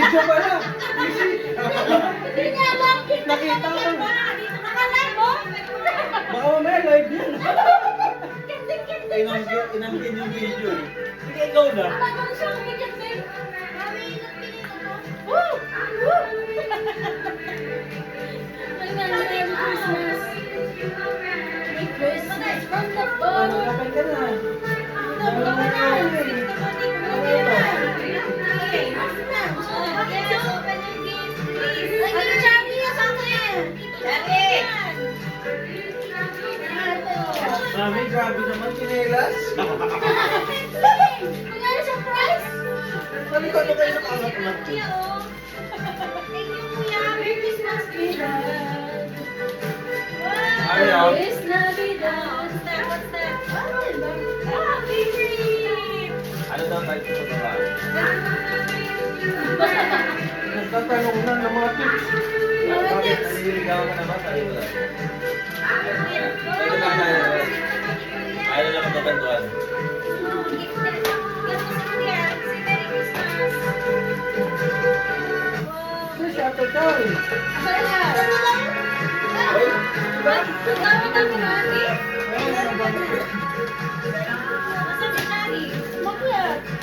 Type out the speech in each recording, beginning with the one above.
Video pa lang. Hindi niya alam. Nakita ko. Nakalive mo? Baka mamaya live yan. Kinting-kinting. Inangkin yung video eh. Sige, ikaw na. Ano siya kumikinting? Mami, inang-tingin ako. Woo! Woo! Ay, Merry Christmas. Merry Christmas from the bottom. Kapag ka na. Mami, grabe naman, chinelas. Sabi ko, ano kayo nakakalap ko? Ayaw. Ano daw tayo sa babae? Nagtatanong na ng mga tips. Bakit naliligaw ka na ba? Sabi ko lang. Pwede lang tayo. Ayaw lang magkabantuan. Si Ate Choy.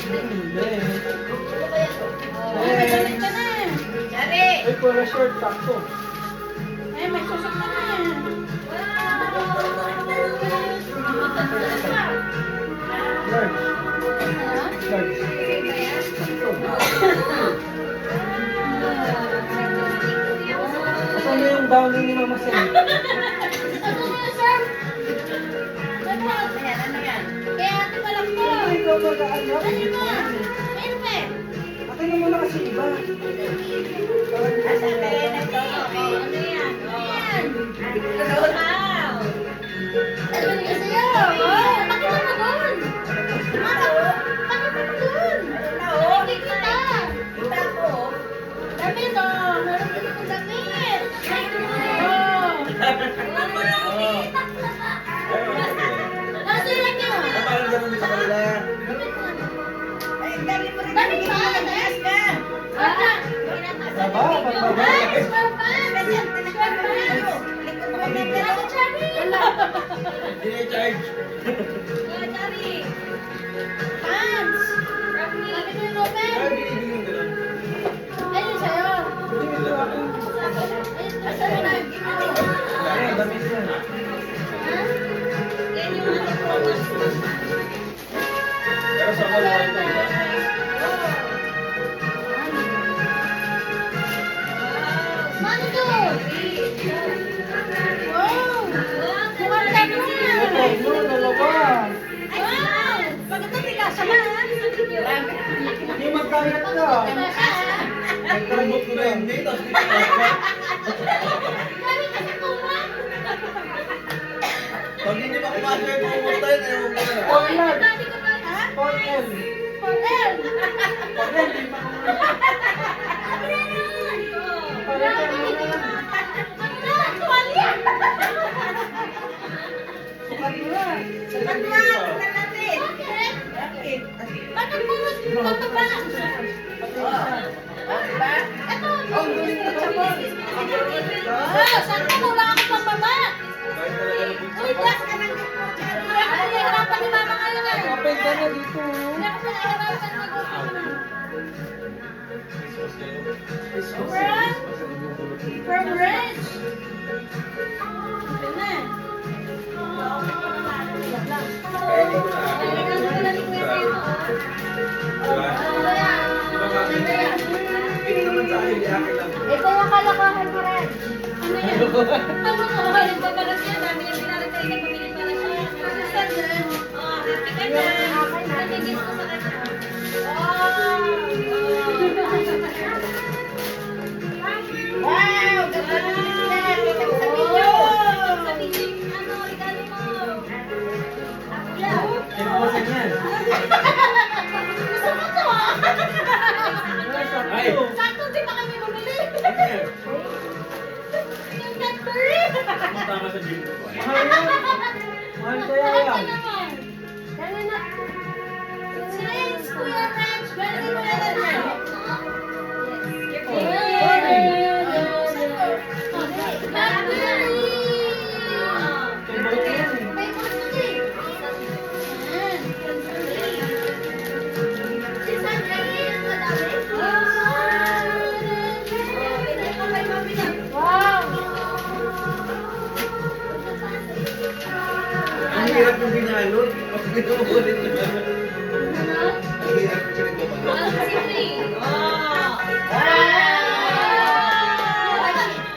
Hindi. Ay, pura short, sakto. Large. Large. Sakto. Asan na yung downy ni Mama Sen? Ay, ikaw mag-aalap. Akin na muna kasi iba. Parang ganun din sa kanila. Dine-charge. Ay, binibigyan ganun. Ay, damit yan. Pero sa kalawa ito, diba? Ito, no, dalawa. Hindi magkayat ka. Nagkarabot ko na yun. Hindi, tapos di ka pag hindi pa kumasya yung pumunta yun, ayaw mo na. Portland. Portland. Portland, di pa Open ka na dito. From Rich. Hindi naman sa akin, akin lang. Ito yung kalakahan mo rin. Ano yan? Ano ko? Nagbabalas yan. Dami yung pinarito. Pumili para siya. Oh, happy ka na. Nagigit ko sa kanya. Wow! Ganda na sila. Kita ko sa video. Sa video. Ano? Regalo mo. Inuwasan yan. Gusto mo to ah? Ay! Sakto di pa kami bumili. Sige. Yung Cadbury. Pumunta ka sa gym ko. Mahal yan. Mahal kaya yan. Dali na. Pinupulit na lang. Ano? Ang hirap ko pinagpapagawa. Ano kasi ito eh?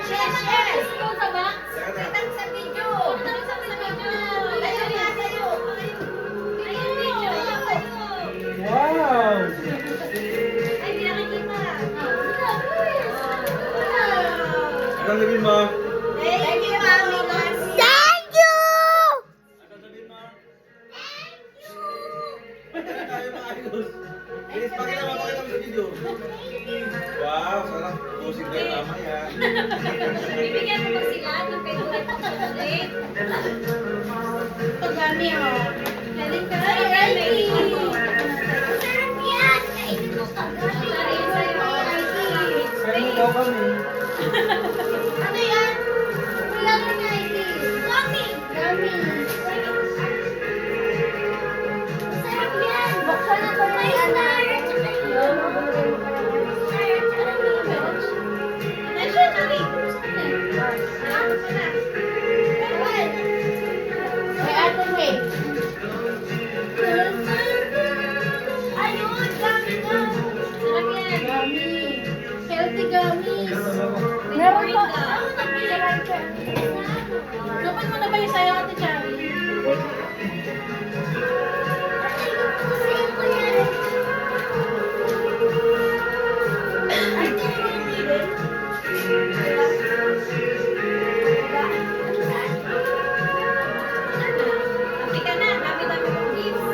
Share, share! Ikaw sa ba? Kitang sa video! Kitang sa video! Tayo nga tayo! Ayun, video! Wow! Ay, hindi nakikita. Anong sabihin mo? Thank you, Mami. Thank you! Anong sabihin mo? Bakit tayo maayos? Bilis, pakita mo sa video. Wow, sarap. Pusing kayo tama yan. Bibigyan mo ba sila ng favorite chocolate? Ito, Gami, oh. Galing ka. Ay, Riley. Sarap yan! Kainin mo ka. Sorry, sorry. Kaya mo daw kami. Ano yan? Wala na na ito. Gummy! Gummy! Sarap yan! Buksan na ko na yan. Nandiyan, Mami. Saan na? May ato eh. Ayun! Gummy na! Sarap yan. Gummy! Healthy gummies! Meron pa. Ano nagbilang ka? Dapat mo na ba yung sayo, Ate Chari? Happy ka na. Dami-dami kong gifts.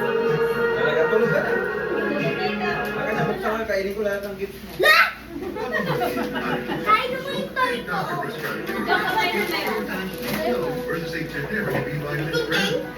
Talaga, tulog ka na. Tulog na ikaw. Akin na, buksan ka, kainin ko lahat ng gifts mo. Kain mo yung toy ko. Ikaw, kakain na ngayon. versus a generic B vitamin spread.